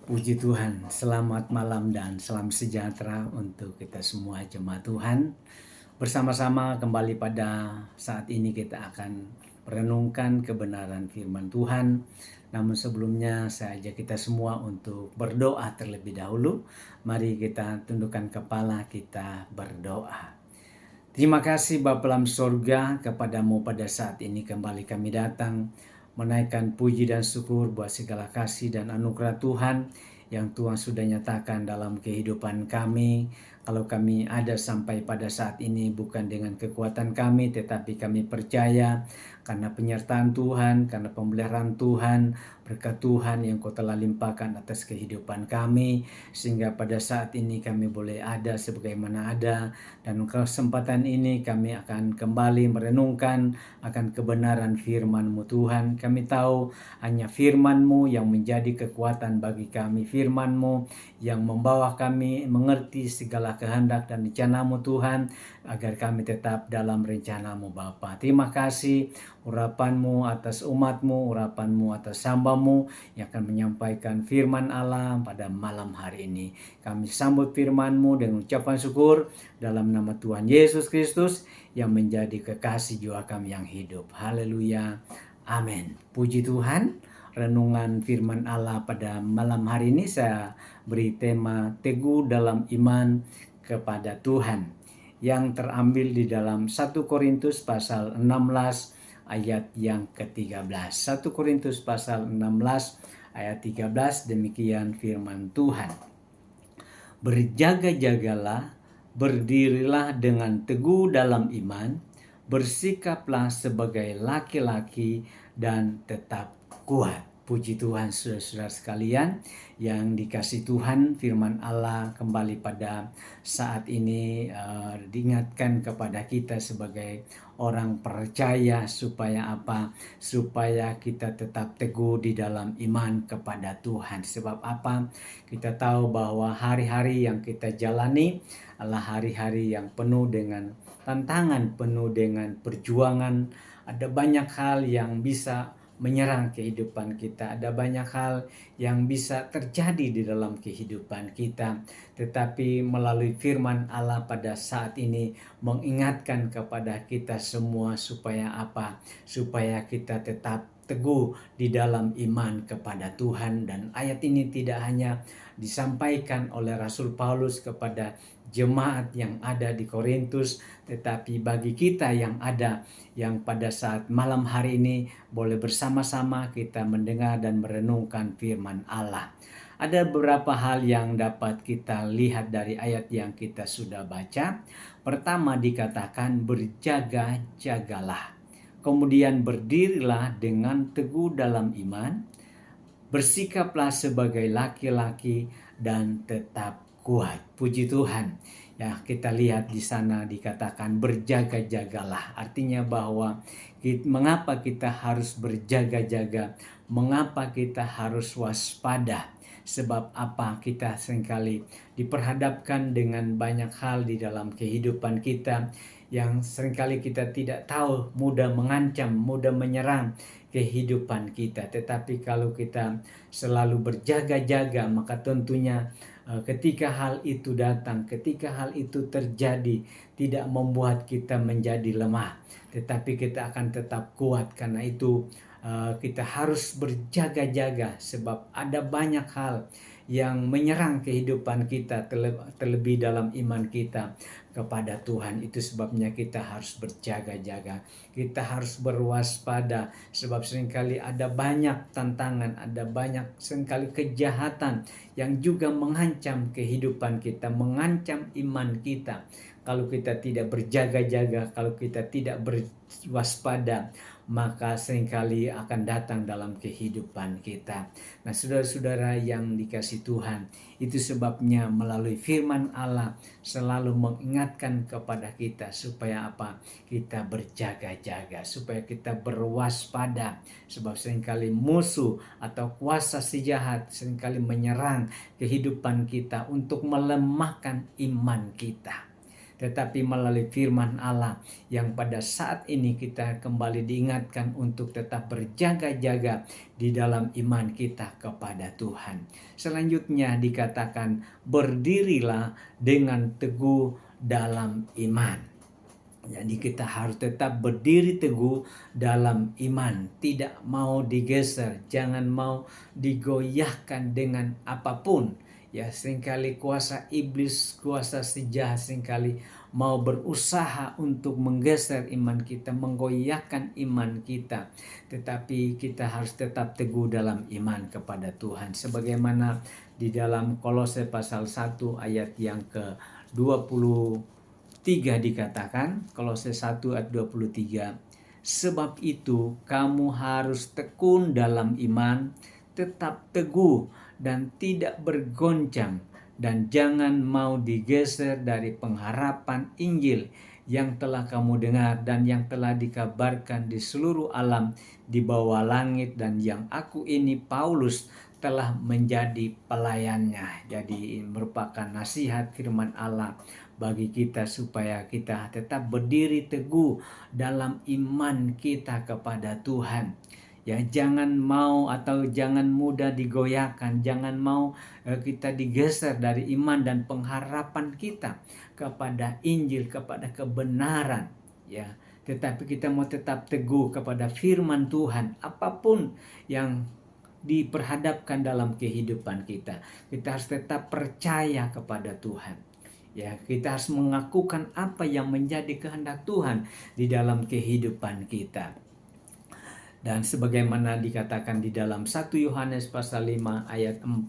Puji Tuhan, selamat malam dan salam sejahtera untuk kita semua jemaat Tuhan. Bersama-sama kembali pada saat ini kita akan merenungkan kebenaran firman Tuhan. Namun sebelumnya saya ajak kita semua untuk berdoa terlebih dahulu. Mari kita tundukkan kepala, kita berdoa. Terima kasih Bapa dalam sorga, kepadamu pada saat ini kembali kami datang menaikkan puji dan syukur buat segala kasih dan anugerah Tuhan yang Tuhan sudah nyatakan dalam kehidupan kami. Kalau kami ada sampai pada saat ini bukan dengan kekuatan kami, tetapi kami percaya karena penyertaan Tuhan, karena pemeliharaan Tuhan, berkat Tuhan yang Kau telah limpahkan atas kehidupan kami, sehingga pada saat ini kami boleh ada sebagaimana ada. Dan kesempatan ini kami akan kembali merenungkan akan kebenaran firman-Mu Tuhan. Kami tahu hanya firman-Mu yang menjadi kekuatan bagi kami. Firman-Mu yang membawa kami mengerti segala kehendak dan rencana-Mu Tuhan, agar kami tetap dalam rencana-Mu Bapa. Terima kasih urapan-Mu atas umat-Mu, urapan-Mu atas hamba-Mu yang akan menyampaikan firman Allah pada malam hari ini. Kami sambut firman-Mu dengan ucapan syukur dalam nama Tuhan Yesus Kristus yang menjadi kekasih jiwa kami yang hidup. Haleluya. Amin. Puji Tuhan. Renungan firman Allah pada malam hari ini saya beri tema teguh dalam iman kepada Tuhan, yang terambil di dalam 1 Korintus pasal 16 ayat yang ke-13. 1 Korintus pasal 16 ayat 13, demikian firman Tuhan. Berjaga-jagalah, berdirilah dengan teguh dalam iman, bersikaplah sebagai laki-laki dan tetap kuat. Puji Tuhan, saudara-saudara sekalian yang dikasih Tuhan, firman Allah kembali pada saat ini diingatkan kepada kita sebagai orang percaya supaya apa? Supaya kita tetap teguh di dalam iman kepada Tuhan. Sebab apa? Kita tahu bahwa hari-hari yang kita jalani adalah hari-hari yang penuh dengan tantangan, penuh dengan perjuangan. Ada banyak hal yang bisa menyerang kehidupan kita. Ada banyak hal yang bisa terjadi di dalam kehidupan kita. Tetapi melalui firman Allah pada saat ini mengingatkan kepada kita semua supaya apa? Supaya kita tetap teguh di dalam iman kepada Tuhan. Dan ayat ini tidak hanya disampaikan oleh Rasul Paulus kepada jemaat yang ada di Korintus, tetapi bagi kita yang ada, yang pada saat malam hari ini boleh bersama-sama kita mendengar dan merenungkan firman Allah. Ada beberapa hal yang dapat kita lihat dari ayat yang kita sudah baca. Pertama dikatakan berjaga-jagalah. Kemudian berdirilah dengan teguh dalam iman, bersikaplah sebagai laki-laki dan tetap kuat. Puji Tuhan. Ya, kita lihat di sana dikatakan berjaga-jagalah. Artinya bahwa mengapa kita harus berjaga-jaga? Mengapa kita harus waspada? Sebab apa? Kita seringkali diperhadapkan dengan banyak hal di dalam kehidupan kita yang seringkali kita tidak tahu, mudah mengancam, mudah menyerang kehidupan kita. Tetapi kalau kita selalu berjaga-jaga, maka tentunya ketika hal itu datang, ketika hal itu terjadi, tidak membuat kita menjadi lemah, tetapi kita akan tetap kuat. Karena itu kita harus berjaga-jaga, sebab ada banyak hal yang menyerang kehidupan kita, terlebih dalam iman kita kepada Tuhan. Itu sebabnya kita harus berjaga-jaga, kita harus berwaspada, sebab seringkali ada banyak tantangan, ada banyak seringkali kejahatan yang juga mengancam kehidupan kita, mengancam iman kita. Kalau kita tidak berjaga-jaga, kalau kita tidak berwaspada, maka seringkali akan datang dalam kehidupan kita. Nah, saudara-saudara yang dikasih Tuhan, itu sebabnya melalui firman Allah selalu mengingatkan kepada kita supaya apa? Kita berjaga-jaga, supaya kita berwaspada. Sebab seringkali musuh atau kuasa si jahat seringkali menyerang kehidupan kita untuk melemahkan iman kita. tetapi melalui firman Allah yang pada saat ini kita kembali diingatkan untuk tetap berjaga-jaga di dalam iman kita kepada Tuhan. Selanjutnya dikatakan, berdirilah dengan teguh dalam iman. Jadi kita harus tetap berdiri teguh dalam iman, tidak mau digeser, jangan mau digoyahkan dengan apapun. Ya, seringkali kuasa iblis, kuasa si jahat seringkali mau berusaha untuk menggeser iman kita, menggoyahkan iman kita. Tetapi kita harus tetap teguh dalam iman kepada Tuhan. Sebagaimana di dalam Kolose pasal 1 ayat yang ke-23 dikatakan, Kolose 1 ayat 23, sebab itu kamu harus tekun dalam iman, tetap teguh dan tidak bergoncang, dan jangan mau digeser dari pengharapan Injil yang telah kamu dengar dan yang telah dikabarkan di seluruh alam di bawah langit, dan yang aku ini Paulus telah menjadi pelayannya. Jadi merupakan nasihat firman Allah bagi kita supaya kita tetap berdiri teguh dalam iman kita kepada Tuhan. Ya, jangan mau atau jangan mudah digoyahkan, jangan mau kita digeser dari iman dan pengharapan kita kepada Injil, kepada kebenaran. Ya, tetapi kita mau tetap teguh kepada firman Tuhan, apapun yang diperhadapkan dalam kehidupan kita. Kita harus tetap percaya kepada Tuhan. Ya, kita harus mengakukan apa yang menjadi kehendak Tuhan di dalam kehidupan kita. Dan sebagaimana dikatakan di dalam 1 Yohanes pasal 5 ayat 4.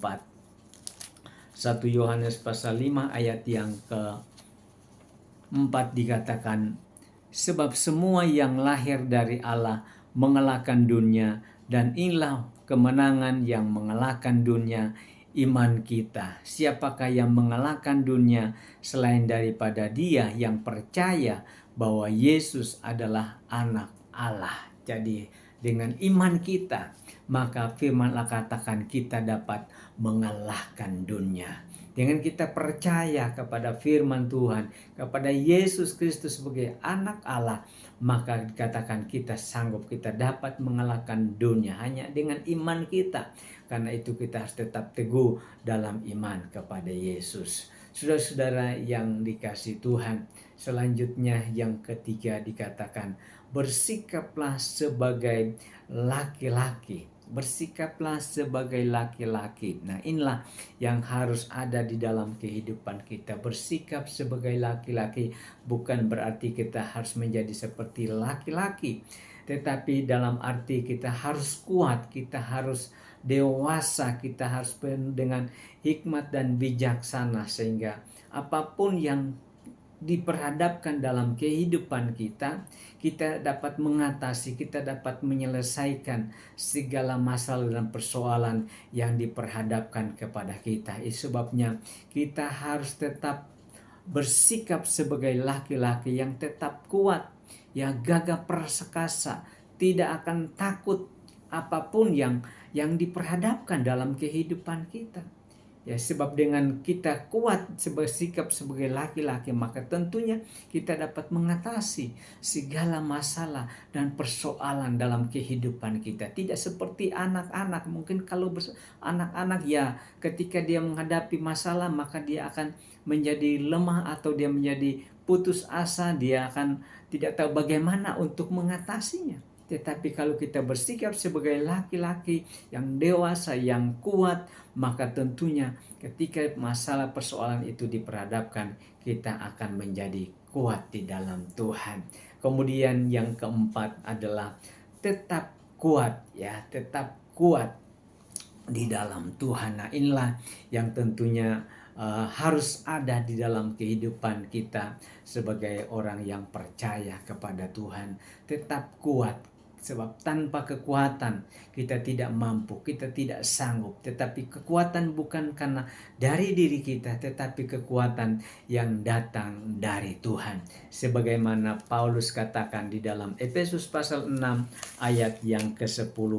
1 Yohanes pasal 5 ayat yang ke-4 dikatakan, sebab semua yang lahir dari Allah mengalahkan dunia, dan inilah kemenangan yang mengalahkan dunia, iman kita. Siapakah yang mengalahkan dunia selain daripada Dia yang percaya bahwa Yesus adalah anak Allah. Jadi dengan iman kita, maka firman Allah katakan kita dapat mengalahkan dunia. Dengan kita percaya kepada firman Tuhan, kepada Yesus Kristus sebagai anak Allah, maka dikatakan kita sanggup, kita dapat mengalahkan dunia hanya dengan iman kita. Karena itu kita harus tetap teguh dalam iman kepada Yesus. Saudara-saudara yang dikasihi Tuhan, selanjutnya yang ketiga dikatakan, bersikaplah sebagai laki-laki. Bersikaplah sebagai laki-laki. Nah, inilah yang harus ada di dalam kehidupan kita. Bersikap sebagai laki-laki bukan berarti kita harus menjadi seperti laki-laki, tetapi dalam arti kita harus kuat, kita harus dewasa, kita harus penuh dengan hikmat dan bijaksana, sehingga apapun yang diperhadapkan dalam kehidupan kita, kita dapat mengatasi, kita dapat menyelesaikan segala masalah dan persoalan yang diperhadapkan kepada kita. Sebabnya kita harus tetap bersikap sebagai laki-laki yang tetap kuat, yang gagah perkasa, tidak akan takut apapun yang diperhadapkan dalam kehidupan kita. Ya, sebab dengan kita kuat bersikap sebagai laki-laki, maka tentunya kita dapat mengatasi segala masalah dan persoalan dalam kehidupan kita. Tidak seperti anak-anak. Mungkin kalau anak-anak ya ketika dia menghadapi masalah, maka dia akan menjadi lemah atau dia menjadi putus asa, dia akan tidak tahu bagaimana untuk mengatasinya. Tetapi kalau kita bersikap sebagai laki-laki yang dewasa, yang kuat, maka tentunya ketika masalah persoalan itu diperhadapkan, kita akan menjadi kuat di dalam Tuhan. Kemudian yang keempat adalah tetap kuat, ya, tetap kuat di dalam Tuhan. Nah, inilah yang tentunya harus ada di dalam kehidupan kita sebagai orang yang percaya kepada Tuhan. Tetap kuat. Sebab tanpa kekuatan kita tidak mampu, kita tidak sanggup. Tetapi kekuatan bukan karena dari diri kita, tetapi kekuatan yang datang dari Tuhan. Sebagaimana Paulus katakan di dalam Efesus pasal 6 ayat yang ke-10.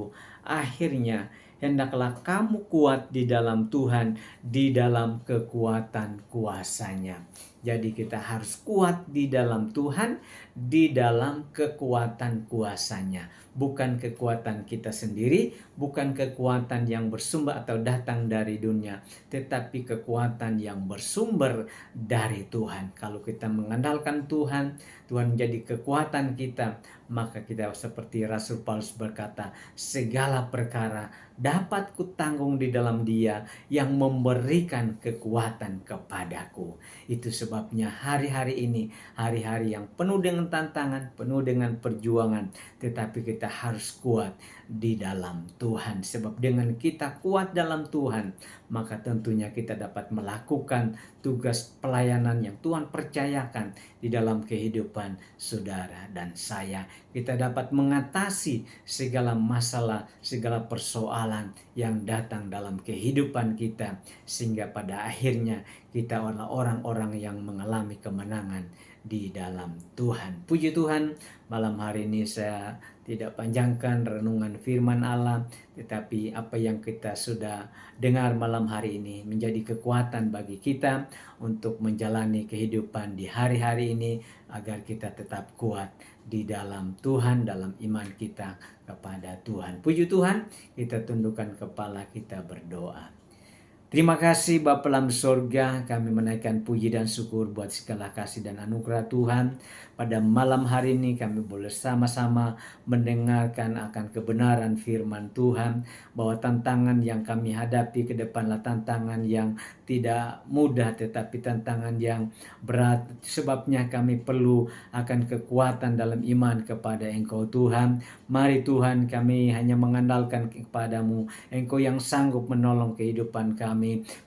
Akhirnya hendaklah kamu kuat di dalam Tuhan, di dalam kekuatan kuasa-Nya. Jadi kita harus kuat di dalam Tuhan, di dalam kekuatan kuasa-Nya. Bukan kekuatan kita sendiri, bukan kekuatan yang bersumber atau datang dari dunia, tetapi kekuatan yang bersumber dari Tuhan. Kalau kita mengandalkan Tuhan, Tuhan menjadi kekuatan kita, maka kita seperti Rasul Paulus berkata, segala perkara dapat kutanggung di dalam Dia yang memberikan kekuatan kepadaku. Itu sebabnya hari-hari ini, hari-hari yang penuh dengan tantangan, penuh dengan perjuangan, tetapi kita harus kuat di dalam Tuhan. Sebab dengan kita kuat dalam Tuhan, maka tentunya kita dapat melakukan tugas pelayanan yang Tuhan percayakan di dalam kehidupan saudara dan saya. Kita dapat mengatasi segala masalah, segala persoalan yang datang dalam kehidupan kita, sehingga pada akhirnya kita adalah orang-orang yang mengalami kemenangan di dalam Tuhan. Puji Tuhan, malam hari ini saya tidak panjangkan renungan firman Allah, tetapi apa yang kita sudah dengar malam hari ini menjadi kekuatan bagi kita untuk menjalani kehidupan di hari-hari ini, agar kita tetap kuat di dalam Tuhan, dalam iman kita kepada Tuhan. Puji Tuhan, kita tundukkan kepala, kita berdoa. Terima kasih Bapa dalam surga, kami menaikkan puji dan syukur buat segala kasih dan anugerah Tuhan. Pada malam hari ini kami boleh sama-sama mendengarkan akan kebenaran firman Tuhan, bahwa tantangan yang kami hadapi ke depanlah tantangan yang tidak mudah, tetapi tantangan yang berat. Sebabnya kami perlu akan kekuatan dalam iman kepada Engkau Tuhan. Mari Tuhan, kami hanya mengandalkan kepadamu, Engkau yang sanggup menolong kehidupan kami.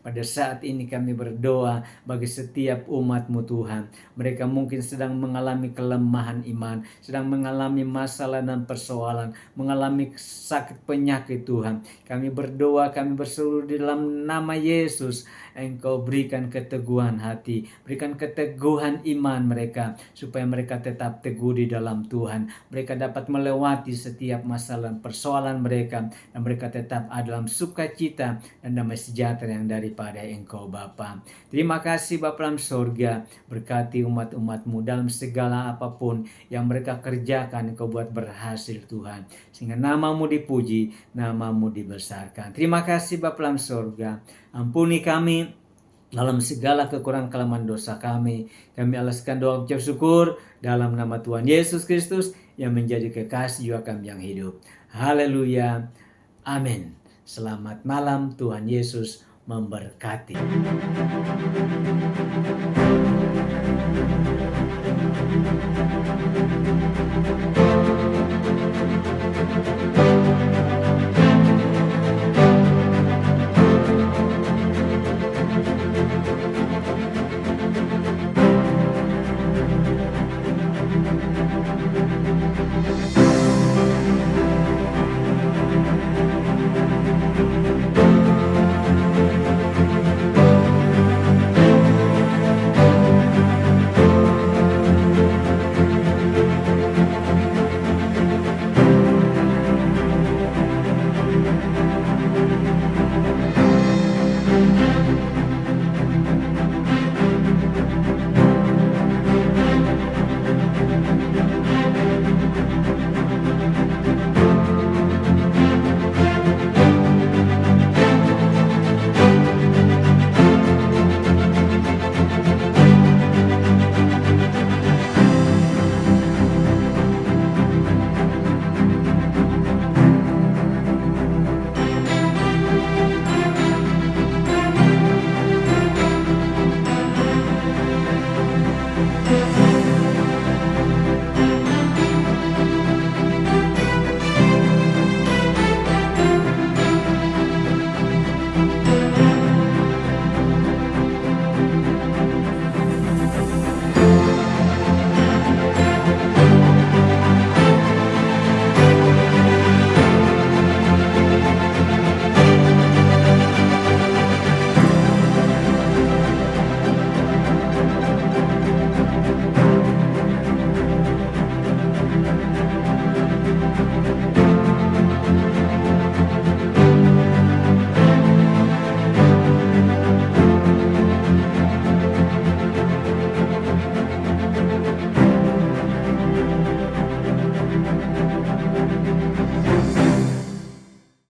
Pada saat ini kami berdoa bagi setiap umat-Mu Tuhan. Mereka mungkin sedang mengalami kelemahan iman, sedang mengalami masalah dan persoalan, mengalami sakit penyakit Tuhan. Kami berdoa, kami berseru di dalam nama Yesus, Engkau berikan keteguhan hati, berikan keteguhan iman mereka, supaya mereka tetap teguh di dalam Tuhan. Mereka dapat melewati setiap masalah persoalan mereka, dan mereka tetap ada dalam sukacita dan damai sejahtera yang daripada Engkau Bapa. Terima kasih Bapa dalam surga, berkati umat-umat-Mu dalam segala apapun yang mereka kerjakan, Engkau buat berhasil Tuhan, sehingga nama-Mu dipuji, nama-Mu dibesarkan. Terima kasih Bapa dalam surga, ampuni kami dalam segala kekurangan kelemahan dosa kami. Kami alaskan doa ucap syukur dalam nama Tuhan Yesus Kristus yang menjadi kekasih jiwa kami yang hidup. Haleluya. Amin. Selamat malam, Tuhan Yesus memberkati.